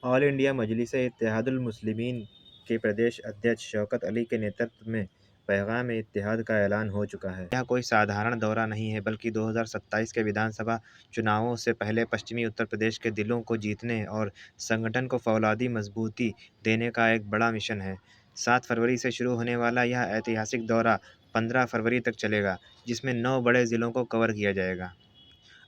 All India Majlis-e-Ittehadul मुस्लिमीन के प्रदेश अध्यक्ष शौकत अली के नेतृत्व में पैगाम-ए-इत्तेहाद का ऐलान हो चुका है। यह कोई साधारण दौरा नहीं है, बल्कि 2027 के विधानसभा चुनावों से पहले पश्चिमी उत्तर प्रदेश के दिलों को जीतने और संगठन को फौलादी मजबूती देने का एक बड़ा मिशन है। 7 फरवरी से शुरू होने वाला यह ऐतिहासिक दौरा 15 फरवरी तक चलेगा, जिसमें 9 बड़े जिलों को कवर किया जाएगा।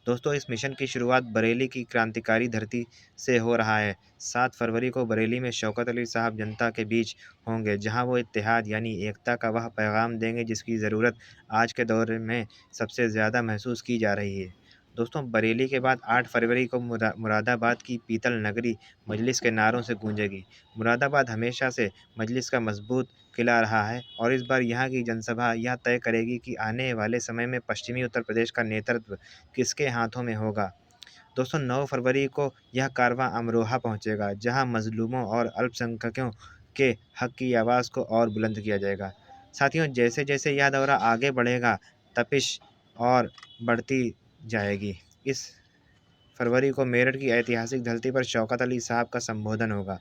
दोस्तों, इस मिशन की शुरुआत बरेली की क्रांतिकारी धरती से हो रहा है। 7 फरवरी को बरेली में शौकत अली साहब जनता के बीच होंगे, जहां वो इत्तेहाद यानी एकता का वह पैगाम देंगे जिसकी ज़रूरत आज के दौर में सबसे ज़्यादा महसूस की जा रही है। दोस्तों, बरेली के बाद 8 फरवरी को मुरादाबाद की पीतल नगरी मजलिस के नारों से गूंजेगी। मुरादाबाद हमेशा से मजलिस का मजबूत किला रहा है और इस बार यहाँ की जनसभा यह तय करेगी कि आने वाले समय में पश्चिमी उत्तर प्रदेश का नेतृत्व किसके हाथों में होगा। दोस्तों, 9 फरवरी को यह कारवां अमरोहा पहुंचेगा, जहां मजलूमों और अल्पसंख्यकों के हक की आवाज़ को और बुलंद किया जाएगा। साथियों, जैसे जैसे यह दौरा आगे बढ़ेगा, तपिश और बढ़ती जाएगी। इस फरवरी को मेरठ की ऐतिहासिक धरती पर शौकत अली साहब का संबोधन होगा।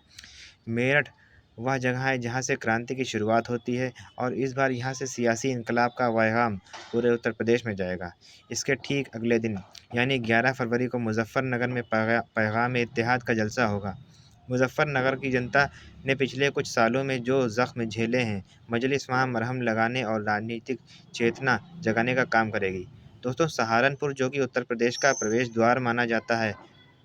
मेरठ वह जगह है जहाँ से क्रांति की शुरुआत होती है और इस बार यहाँ से सियासी इनकलाब का पैगाम पूरे उत्तर प्रदेश में जाएगा। इसके ठीक अगले दिन यानी 11 फरवरी को मुजफ्फरनगर में पैगाम-ए-इत्तेहाद का जलसा होगा। मुजफ्फरनगर की जनता ने पिछले कुछ सालों में जो ज़ख्म झेले हैं, मजलिस वहाँ मरहम लगाने और राजनीतिक चेतना जगाने का काम करेगी। दोस्तों, सहारनपुर, जो कि उत्तर प्रदेश का प्रवेश द्वार माना जाता है,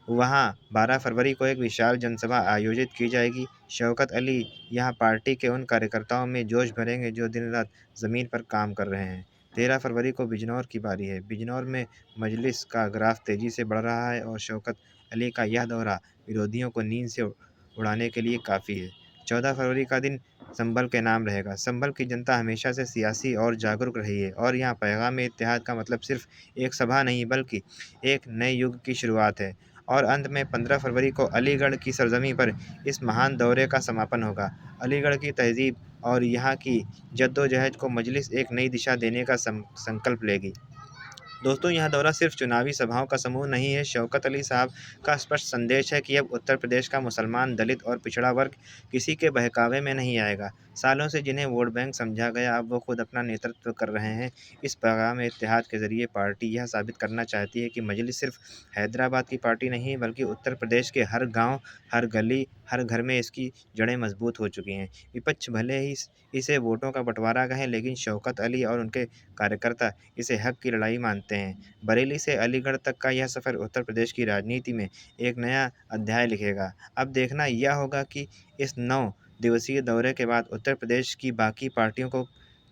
वहाँ 12 फरवरी को एक विशाल जनसभा आयोजित की जाएगी। शौकत अली यहाँ पार्टी के उन कार्यकर्ताओं में जोश भरेंगे जो दिन-रात ज़मीन पर काम कर रहे हैं। 13 फरवरी को बिजनौर की बारी है। बिजनौर में मजलिस का ग्राफ तेज़ी से बढ़ रहा है और शौकत अली का यह दौरा विरोधियों को नींद से उड़ाने के लिए काफ़ी है। 14 फरवरी का दिन संभल के नाम रहेगा। संभल की जनता हमेशा से सियासी और जागरूक रही है और यहाँ पैगाम-ए-इत्तेहाद का मतलब सिर्फ एक सभा नहीं, बल्कि एक नए युग की शुरुआत है। और अंत में 15 फरवरी को अलीगढ़ की सरजमी पर इस महान दौरे का समापन होगा। अलीगढ़ की तहज़ीब और यहाँ की जद्दोजहद को मजलिस एक नई दिशा देने का संकल्प लेगी। दोस्तों, यह दौरा सिर्फ चुनावी सभाओं का समूह नहीं है। शौकत अली साहब का स्पष्ट संदेश है कि अब उत्तर प्रदेश का मुसलमान, दलित और पिछड़ा वर्ग किसी के बहकावे में नहीं आएगा। सालों से जिन्हें वोट बैंक समझा गया, अब वो खुद अपना नेतृत्व कर रहे हैं। इस पैगाम-ए-इत्तेहाद के जरिए पार्टी यह साबित करना चाहती है कि मजलिस सिर्फ हैदराबाद की पार्टी नहीं, बल्कि उत्तर प्रदेश के हर गाँव, हर गली, हर घर में इसकी जड़ें मजबूत हो चुकी हैं। विपक्ष भले ही इसे वोटों का बंटवारा कहे, लेकिन शौकत अली और उनके कार्यकर्ता इसे हक की लड़ाई मानते हैं। बरेली से अलीगढ़ तक का यह सफ़र उत्तर प्रदेश की राजनीति में एक नया अध्याय लिखेगा। अब देखना यह होगा कि इस 9 दिवसीय दौरे के बाद उत्तर प्रदेश की बाकी पार्टियों को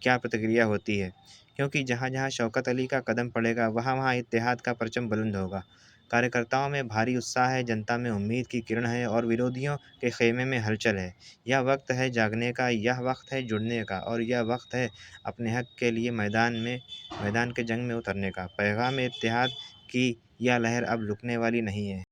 क्या प्रतिक्रिया होती है, क्योंकि जहाँ-जहाँ शौकत अली का कदम पड़ेगा, वहाँ-वहाँ इत्तेहाद का परचम बुलंद होगा। कार्यकर्ताओं में भारी उत्साह है, जनता में उम्मीद की किरण है और विरोधियों के खेमे में हलचल है। यह वक्त है जागने का, यह वक्त है जुड़ने का और यह वक्त है अपने हक के लिए मैदान के जंग में उतरने का। पैगाम-ए-इत्तेहाद की यह लहर अब रुकने वाली नहीं है।